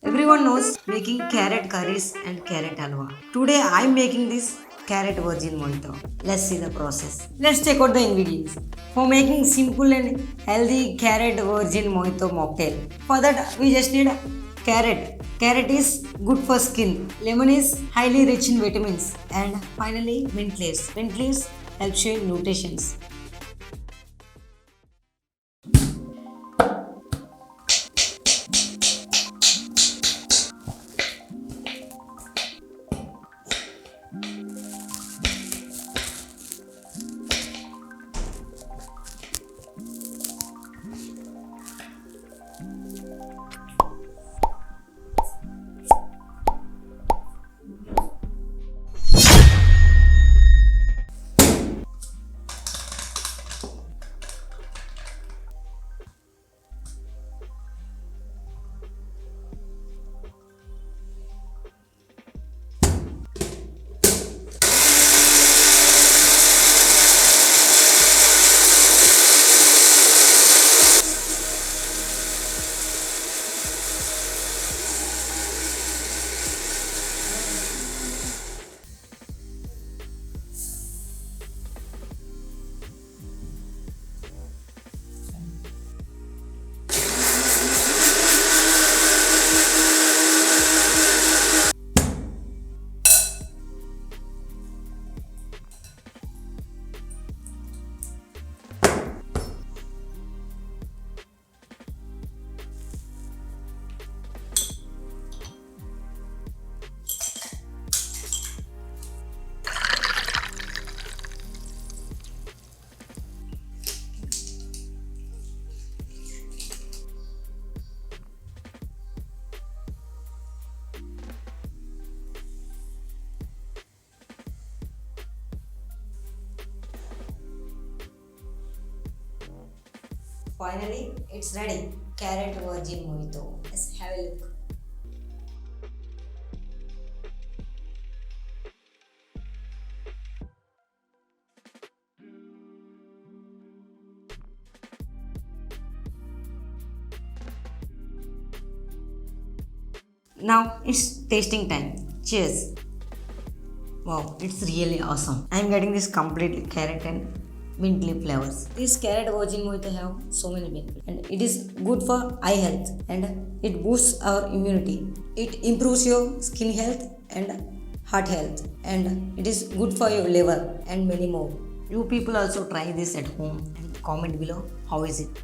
Everyone knows making carrot curries and carrot halwa. Today I'm making this carrot virgin mojito. Let's see the process. Let's check out the ingredients. For making simple and healthy carrot virgin mojito mocktail. For that we just need carrot. Carrot is good for skin. Lemon is highly rich in vitamins. And finally mint leaves. Mint leaves helps you in nutritions. Finally, it's ready. Carrot virgin mojito. Let's have a look. Now it's tasting time. Cheers. Wow, it's really awesome. I'm getting this completely carrot and mint leaf flavors. This carrot virgin mojito have so many benefits, and it is good for eye health and it boosts our immunity. It improves your skin health and heart health, and it is good for your liver and many more. You people also try this at home and comment below how is it.